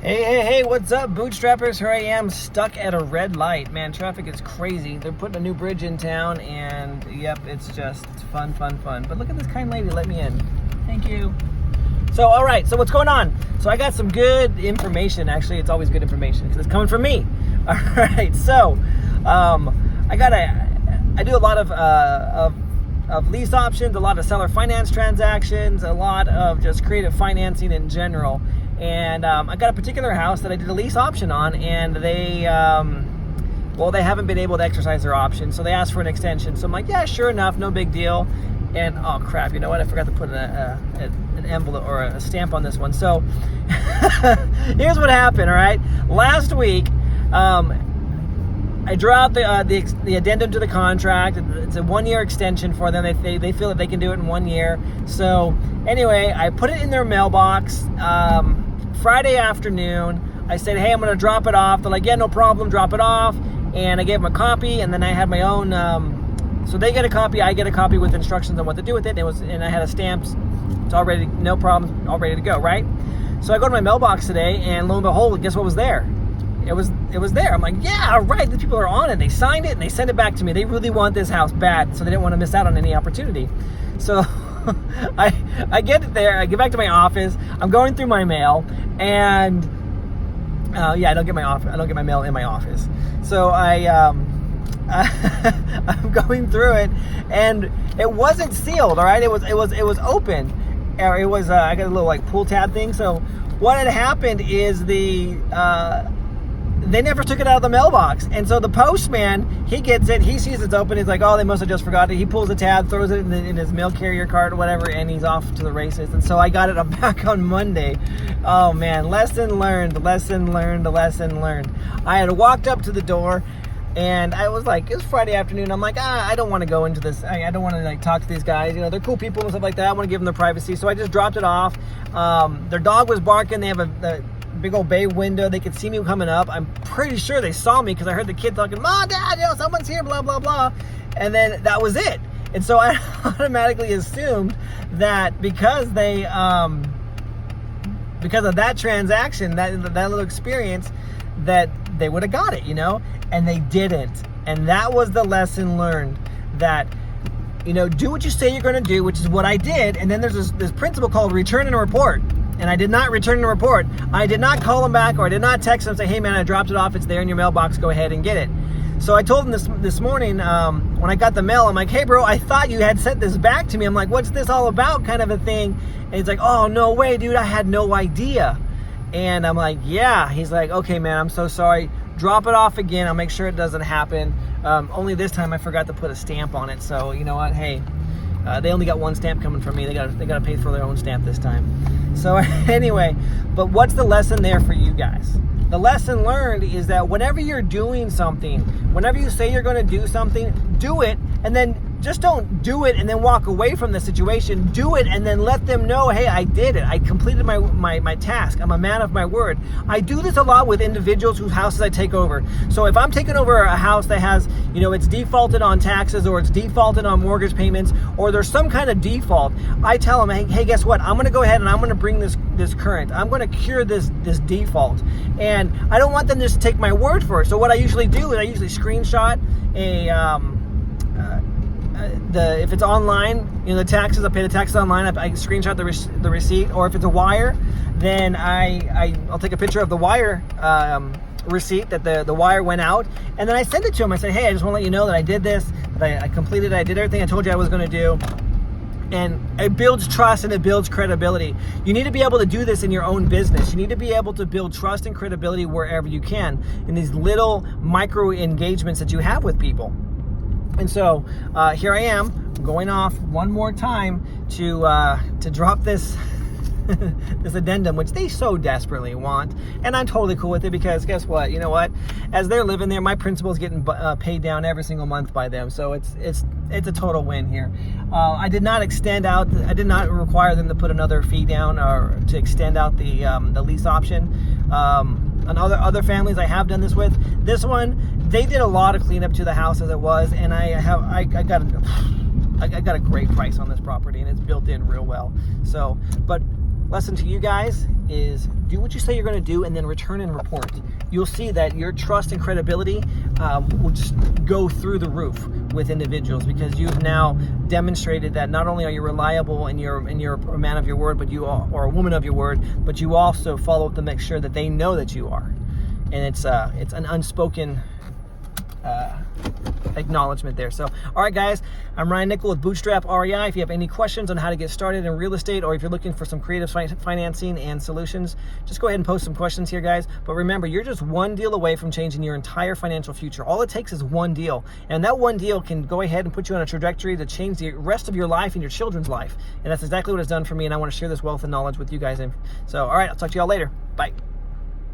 Hey, what's up, bootstrappers? Here I am, stuck at a red light. Man, traffic is crazy. They're putting a new bridge in town, and yep, it's just fun. But look at this kind lady, let me in. Thank you. So, all right, so what's going on? So I got some good information. Actually, it's always good information because it's coming from me. All right, so I do a lot of lease options, a lot of seller finance transactions, a lot of just creative financing in general. And I got a particular house that I did a lease option on, and they haven't been able to exercise their option, so they asked for an extension. So I'm like, yeah, sure enough, no big deal. And oh crap, you know what? I forgot to put an envelope or a stamp on this one. So here's what happened. All right, last week I drew out the addendum to the contract. It's a 1-year extension for them. They feel that they can do it in 1 year. So anyway, I put it in their mailbox Friday afternoon. I said, hey, I'm going to drop it off. They're like, yeah, no problem, drop it off. And I gave them a copy, and then I had my own. So they get a copy, I get a copy with instructions on what to do with it. And I had a stamp. It's all ready, no problem, all ready to go, right? So I go to my mailbox today, and lo and behold, guess what was there? It was there. I'm like, yeah, right. The people are on it. They signed it and they sent it back to me. They really want this house bad, so they didn't want to miss out on any opportunity. So I get it there. I get back to my office. I'm going through my mail, and I don't get my mail in my office. So I'm going through it, and it wasn't sealed. All right, it was open. It was I got a little like pull tab thing. So what had happened is they never took it out of the mailbox. And so the postman, he gets it, he sees it's open, he's like, oh, they must have just forgot it. He pulls the tab, throws it in his mail carrier cart or whatever, and he's off to the races. And so I got it back on Monday. Oh man, lesson learned. I had walked up to the door, and I was like, it was Friday afternoon. I'm like, I don't want to go into this. I don't want to like talk to these guys. You know, they're cool people and stuff like that. I want to give them their privacy. So I just dropped it off. Their dog was barking. They have a big old bay window. They could see me coming up. I'm pretty sure they saw me because I heard the kid talking, Mom, Dad, someone's here, blah, blah, blah. And then that was it. And so I automatically assumed that because they, because of that transaction, that little experience, that they would have got it, and they didn't. And that was the lesson learned, that do what you say you're going to do, which is what I did. And then there's this principle called return and report. And I did not return the report. I did not call them back, or I did not text them and say, hey man, I dropped it off. It's there in your mailbox. Go ahead and get it. So I told him this morning when I got the mail, I'm like, hey bro, I thought you had sent this back to me. I'm like, what's this all about, kind of a thing? And he's like, oh, no way, dude. I had no idea. And I'm like, yeah. He's like, okay, man, I'm so sorry. Drop it off again. I'll make sure it doesn't happen. Only this time I forgot to put a stamp on it. So you know what? Hey, they only got one stamp coming from me. They got to pay for their own stamp this time. So anyway, but what's the lesson there for you guys? The lesson learned is that whenever you're doing something, whenever you say you're going to do something, do it, and then just don't do it and then walk away from the situation. Do it and then let them know, hey, I did it. I completed my task. I'm a man of my word. I do this a lot with individuals whose houses I take over. So if I'm taking over a house that has, it's defaulted on taxes, or it's defaulted on mortgage payments, or there's some kind of default, I tell them, hey, guess what? I'm going to go ahead and I'm going to bring this current. I'm going to cure this default. And I don't want them just to take my word for it. So what I usually do is I usually screenshot if it's online, the taxes, I pay the taxes online, I screenshot the receipt. Or if it's a wire, then I'll take a picture of the wire receipt that the wire went out, and then I send it to them. I say, hey, I just want to let you know that I did this, that I completed it, I did everything I told you I was going to do. And it builds trust and it builds credibility. You need to be able to do this in your own business. You need to be able to build trust and credibility wherever you can, in these little micro engagements that you have with people. And so here I am going off one more time to drop this this addendum, which they so desperately want, and I'm totally cool with it, because guess what? You know what? As they're living there, my principal is getting paid down every single month by them, so it's a total win here. I did not require them to put another fee down or to extend out the lease option. On other families I have done this with, this one, they did a lot of cleanup to the house as it was, and I got a great price on this property, and it's built in real well. So, but lesson to you guys, is do what you say you're going to do and then return and report. You'll see that your trust and credibility will just go through the roof with individuals, because you've now demonstrated that not only are you reliable and you're a man of your word, but you are, or a woman of your word, but you also follow up to make sure that they know that you are. And it's an unspoken acknowledgement there. So, all right, guys, I'm Ryan Nickel with Bootstrap REI. If you have any questions on how to get started in real estate, or if you're looking for some creative financing and solutions, just go ahead and post some questions here, guys. But remember, you're just one deal away from changing your entire financial future. All it takes is one deal, and that one deal can go ahead and put you on a trajectory to change the rest of your life and your children's life. And that's exactly what it's done for me, and I want to share this wealth and knowledge with you guys. So, all right, I'll talk to y'all later. Bye.